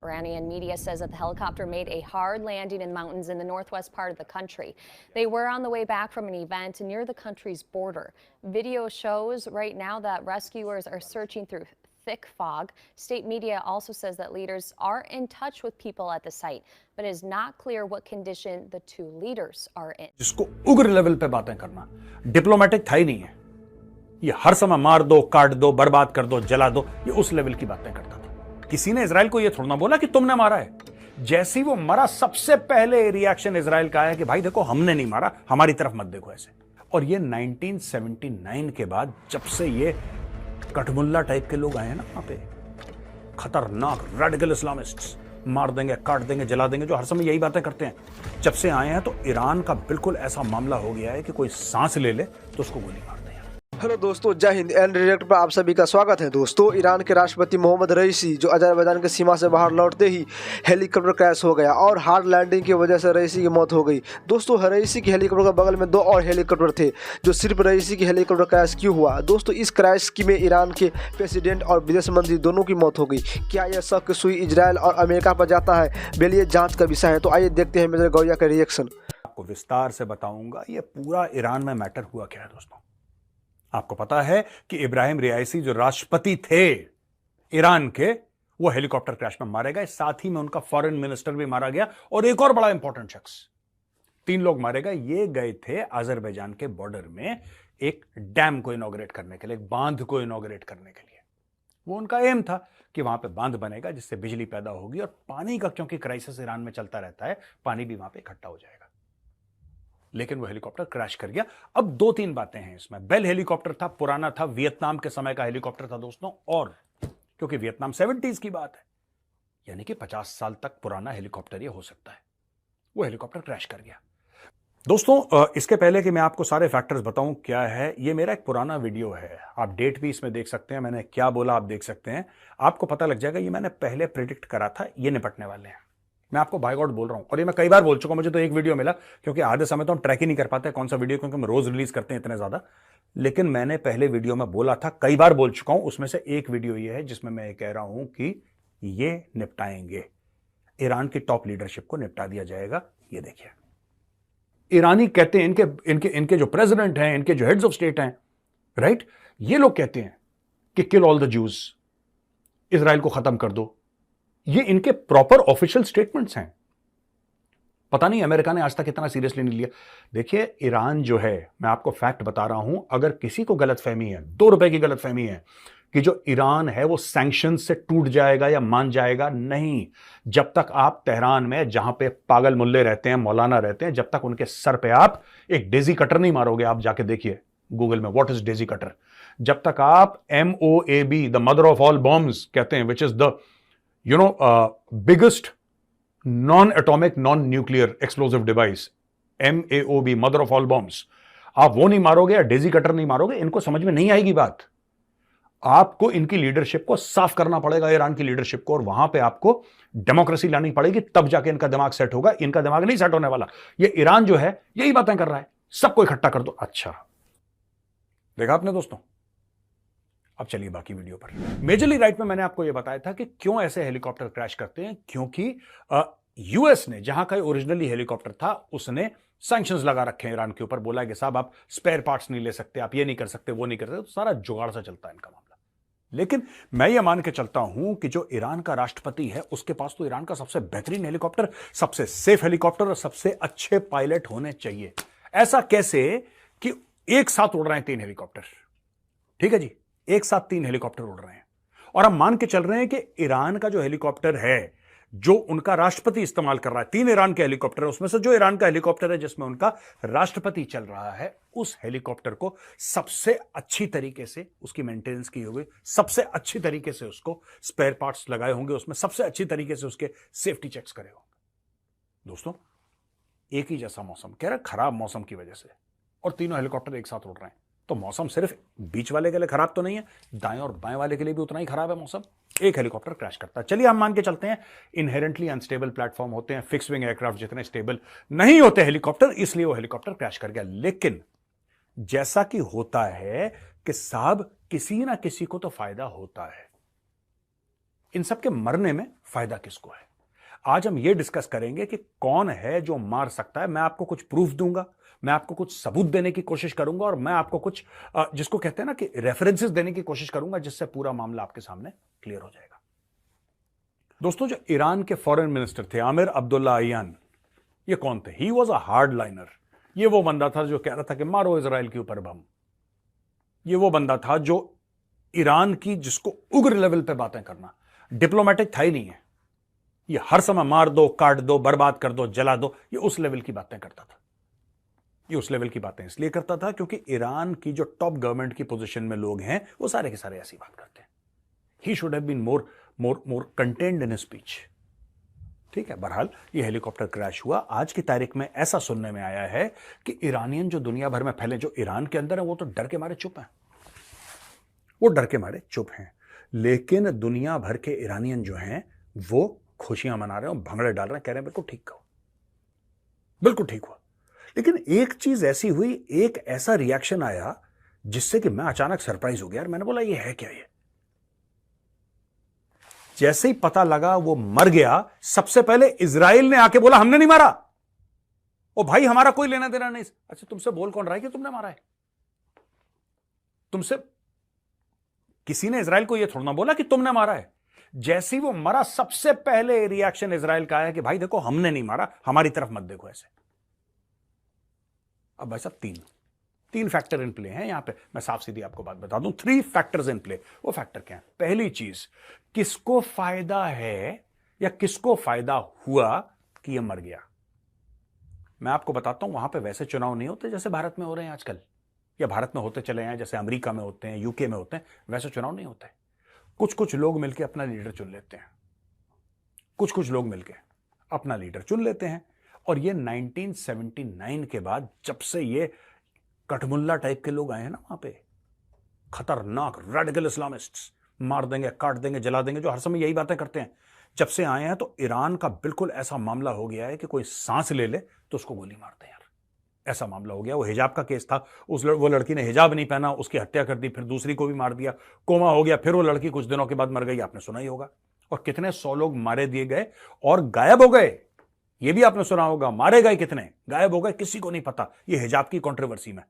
Iranian media says that the helicopter made a hard landing in mountains in the northwest part of the country. They were on the way back from an event near the country's border. Video shows right now that rescuers are searching through thick fog. State media also says that leaders are in touch with people at the site, but it is not clear what condition the two leaders are in. जिसको उग्र level पे बातें करना diplomatic था ही नहीं है। ये हर समय मार दो, काट दो, बर्बाद कर दो, जला दो, ये उस लेवल की बातें करता था। किसी ने इजराइल को ये थोड़ा ना बोला कि तुमने मारा है। जैसे ही वो मरा, सबसे पहले रिएक्शन इजराइल का है कि भाई देखो, हमने नहीं मारा, हमारी तरफ मत देखो ऐसे। और ये 1979 के बाद जब से ये कठमुल्ला टाइप के लोग आए हैं ना, वहां पे खतरनाक रेडिकल इस्लामिस्ट्स, मार देंगे, काट देंगे, जला देंगे, जो हर समय यही बातें करते हैं, जब से आए हैं तो ईरान का बिल्कुल ऐसा मामला हो गया है कि कोई सांस ले ले तो उसको गोली मार दे। हेलो दोस्तों, जय हिंद। एंड डायरेक्ट पर आप सभी का स्वागत है। दोस्तों, ईरान के राष्ट्रपति मोहम्मद रईसी जो अजरबैजान की सीमा से बाहर लौटते ही हेलीकॉप्टर क्रैश हो गया और हार्ड लैंडिंग की वजह से रईसी की मौत हो गई। दोस्तों, रईसी के हेलीकॉप्टर के बगल में दो और हेलीकॉप्टर थे, जो सिर्फ रईसी की हेलीकॉप्टर क्रैश क्यों हुआ? दोस्तों, इस क्रैश की में ईरान के प्रेसिडेंट और विदेश मंत्री दोनों की मौत हो गई। क्या यह शक सुई इजराइल और अमेरिका पर जाता है? बेलिए जाँच का विषय है, तो आइए देखते हैं मेजर गौरिया का रिएक्शन। आपको विस्तार से बताऊंगा ये पूरा ईरान में मैटर हुआ क्या है। दोस्तों, आपको पता है कि इब्राहिम रियासी जो राष्ट्रपति थे ईरान के, वो हेलीकॉप्टर क्रैश में मारे गए। साथ ही में उनका फॉरेन मिनिस्टर भी मारा गया और एक और बड़ा इंपॉर्टेंट शख्स, 3 लोग मारे गए। ये गए थे अजरबैजान के बॉर्डर में एक डैम को इनॉग्रेट करने के लिए, एक बांध को इनॉग्रेट करने के लिए। वो उनका एम था कि वहां पे बांध बनेगा जिससे बिजली पैदा होगी और पानी का, क्योंकि क्राइसिस ईरान में चलता रहता है, पानी भी वहां पे इकट्ठा हो जाएगा। लेकिन वो हेलीकॉप्टर क्रैश कर गया। अब 2-3 बातें हैं इसमें। बेल हेलीकॉप्टर था, पुराना था, वियतनाम के समय का हेलीकॉप्टर था दोस्तों, और क्योंकि वियतनाम 70s की बात है, यानी कि 50 साल तक पुराना हेलीकॉप्टर ये हो सकता है। वो हेलीकॉप्टर क्रैश कर गया। दोस्तों, इसके पहले कि मैं आपको सारे फैक्टर्स बताऊं क्या है, ये मेरा एक पुराना वीडियो है, आप डेट भी इसमें देख सकते हैं, मैंने क्या बोला आप देख सकते हैं, आपको पता लग जाएगा। ये मैंने पहले प्रिडिक्ट करा था, ये निपटने वाले हैं। मैं आपको बाय गॉड बोल रहा हूं, और ये मैं कई बार बोल चुका हूं। मुझे तो एक वीडियो मिला, क्योंकि आधे समय तो हम ट्रैक ही नहीं कर पाते कौन सा वीडियो, क्योंकि हम रोज रिलीज करते हैं इतने ज्यादा। लेकिन मैंने पहले वीडियो में बोला था, कई बार बोल चुका हूं। उसमें से एक वीडियो ये है जिसमें मैं ये कह रहा हूं कि ये निपटाएंगे, ईरान की टॉप लीडरशिप को निपटा दिया जाएगा। ये देखिए, ईरानी कहते हैं, इनके जो प्रेसिडेंट हैं, इनके जो हेड्स ऑफ स्टेट हैं, राइट, ये लोग कहते हैं कि kill all the juice, Israel को खत्म कर दो। ये इनके प्रॉपर ऑफिशियल स्टेटमेंट्स हैं। पता नहीं अमेरिका ने आज तक इतना सीरियसली नहीं लिया। देखिए, ईरान जो है, मैं आपको फैक्ट बता रहा हूं, अगर किसी को गलतफहमी है, 2 रुपए की गलतफहमी है कि जो ईरान है वो सैंक्शन से टूट जाएगा या मान जाएगा, नहीं। जब तक आप तेहरान में, जहां पे पागल मुल्ले रहते हैं, मौलाना रहते हैं, जब तक उनके सर पे आप एक डेजी कटर नहीं मारोगे, आप जाके देखिए गूगल में, व्हाट इज डेजी कटर। जब तक आप MOAB, the mother of all bombs कहते हैं, which is the biggest non-atomic, non-nuclear explosive device, MAOB, mother of all bombs, आप वो नहीं मारोगे या डेजी कटर नहीं मारोगे, इनको समझ में नहीं आएगी बात। आपको इनकी लीडरशिप को साफ करना पड़ेगा, ईरान की लीडरशिप को, और वहां पे आपको डेमोक्रेसी लानी पड़ेगी, तब जाके इनका दिमाग सेट होगा। इनका दिमाग नहीं सेट होने वाला। ये ईरान जो है यही बातें कर रहा है, सबको इकट्ठा कर दो। अच्छा, देखा आपने दोस्तों। अब चलिए बाकी वीडियो पर। मेजरली राइट में मैंने आपको यह बताया था कि क्यों ऐसे हेलीकॉप्टर क्रैश करते हैं, क्योंकि यूएस ने, जहां का ओरिजिनली हेलीकॉप्टर था, उसने सैंक्शंस लगा रखे हैं ईरान के ऊपर। बोला है कि साहब आप स्पेयर पार्ट्स नहीं ले सकते, आप ये नहीं कर सकते, वो नहीं कर सकते। तो सारा जुगाड़ सा चलता है इनका मामला। लेकिन मैं ये मान के चलता हूं कि जो ईरान का राष्ट्रपति है, उसके पास तो ईरान का सबसे बेहतरीन हेलीकॉप्टर, सबसे सेफ हेलीकॉप्टर और सबसे अच्छे पायलट होने चाहिए। ऐसा कैसे कि एक साथ उड़ रहे हैं 3 हेलीकॉप्टर, ठीक है जी, एक साथ 3 हेलीकॉप्टर उड़ रहे हैं। और हम मान के चल रहे हैं कि ईरान का जो हेलीकॉप्टर है, जो उनका राष्ट्रपति इस्तेमाल कर रहा है, 3 ईरान के हेलीकॉप्टर है, उसमें से जो ईरान का हेलीकॉप्टर है जिसमें उनका राष्ट्रपति चल रहा है, उस हेलीकॉप्टर को सबसे अच्छी तरीके से उसकी मेंटेनेंस की होगी, सबसे अच्छी तरीके से उसको स्पेयर पार्ट्स लगाए होंगे, उसमें सबसे अच्छी तरीके से उसके सेफ्टी चेक्स करे होंगे। दोस्तों, एक ही जैसा मौसम, कह रहा खराब मौसम की वजह से, और तीनों हेलीकॉप्टर एक साथ उड़ रहे हैं, तो मौसम सिर्फ बीच वाले के लिए खराब तो नहीं है, दाएं और बाएं वाले के लिए भी उतना ही खराब है मौसम। एक हेलीकॉप्टर क्रैश करता है। चलिए हम मान के चलते हैं इनहेरेंटली अनस्टेबल प्लेटफॉर्म होते हैं, फिक्स विंग एयरक्राफ्ट जितने स्टेबल नहीं होते हेलीकॉप्टर, इसलिए वो हेलीकॉप्टर क्रैश कर गया। लेकिन जैसा कि होता है कि साहब किसी ना किसी को तो फायदा होता है, इन सब के मरने में फायदा किसको है? आज हम ये डिस्कस करेंगे कि कौन है जो मार सकता है। मैं आपको कुछ प्रूफ दूंगा, मैं आपको कुछ सबूत देने की कोशिश करूंगा और मैं आपको कुछ जिसको कहते हैं ना कि रेफरेंसेस देने की कोशिश करूंगा, जिससे पूरा मामला आपके सामने क्लियर हो जाएगा। दोस्तों, जो ईरान के फॉरेन मिनिस्टर थे आमिर अब्दुल्लाहियान, ये कौन थे? He was a hard liner. ये वो बंदा था जो कह रहा था कि मारो इजराइल के ऊपर बम। ये वो बंदा था जो ईरान की, जिसको उग्र लेवल पे बातें करना, डिप्लोमेटिक था ही नहीं है। ये हर समय मार दो, काट दो, बर्बाद कर दो, जला दो, ये उस लेवल की बातें करता था। ये उस लेवल की बातें इसलिए करता था क्योंकि ईरान की जो टॉप गवर्नमेंट की पोजीशन में लोग हैं वो सारे के सारे ऐसी बात करते हैं। He should have been more contained in speech. ठीक है, बहरहाल ये हेलीकॉप्टर क्रैश हुआ। आज की तारीख में ऐसा सुनने में आया है कि ईरानियन जो दुनिया भर में फैले, जो ईरान के अंदर है, वो तो डर के मारे चुप हैं। वो डर के मारे चुप हैं, लेकिन दुनिया भर के ईरानियन जो हैं वो खुशियां मना रहे हैं, भंगड़े डाल रहे हैं, कह रहे हैं बिल्कुल ठीक हुआ, बिल्कुल ठीक हुआ। लेकिन एक चीज ऐसी हुई, एक ऐसा रिएक्शन आया जिससे कि मैं अचानक सरप्राइज हो गया। यार, मैंने बोला ये है क्या? ये जैसे ही पता लगा वो मर गया, सबसे पहले इजराइल ने आके बोला हमने नहीं मारा। ओ भाई, हमारा कोई लेना देना नहीं। अच्छा, तुमसे बोल कौन रहा है कि तुमने मारा है? तुमसे किसी ने इजराइल को यह थोड़ा ना बोला कि तुमने मारा है। जैसे ही वो मरा, सबसे पहले रिएक्शन इजराइल का आया कि भाई देखो, हमने नहीं मारा, हमारी तरफ मत देखो ऐसे। अब भाई साहब, तीन फैक्टर इन प्ले हैं यहां पे। मैं साफ सीधी आपको बात बता दूं, 3 फैक्टर्स इन प्ले। वो फैक्टर क्या है? पहली चीज, किसको फायदा है या किसको फायदा हुआ कि यह मर गया? मैं आपको बताता हूं, वहां पे वैसे चुनाव नहीं होते जैसे भारत में हो रहे हैं आजकल, या भारत में होते चले हैं, जैसे अमेरिका में होते हैं, यूके में होते हैं। वैसे चुनाव नहीं होते। कुछ लोग मिलकर अपना लीडर चुन लेते हैं, कुछ लोग मिलकर अपना लीडर चुन लेते हैं। और ये 1979 के बाद, जब से ये कठमुल्ला टाइप के लोग आए हैं ना वहां पे, खतरनाक रेडिकल इस्लामिस्ट्स, मार देंगे, काट देंगे, जला देंगे, जो हर समय यही बातें करते हैं, जब से आए हैं, तो ईरान का बिल्कुल ऐसा मामला हो गया है कि कोई सांस ले ले तो उसको गोली मारते हैं यार। ऐसा मामला हो गया। वो हिजाब का केस था, वो लड़की ने हिजाब नहीं पहना, उसकी हत्या कर दी, फिर दूसरी को भी मार दिया, कोमा हो गया, फिर वो लड़की कुछ दिनों के बाद मर गई, आपने सुना ही होगा। और कितने 100 लोग मारे दिए गए और गायब हो गए, ये भी आपने सुना होगा। मारे गए कितने, गायब हो गए, किसी को नहीं पता। ये हिजाब की कंट्रोवर्सी में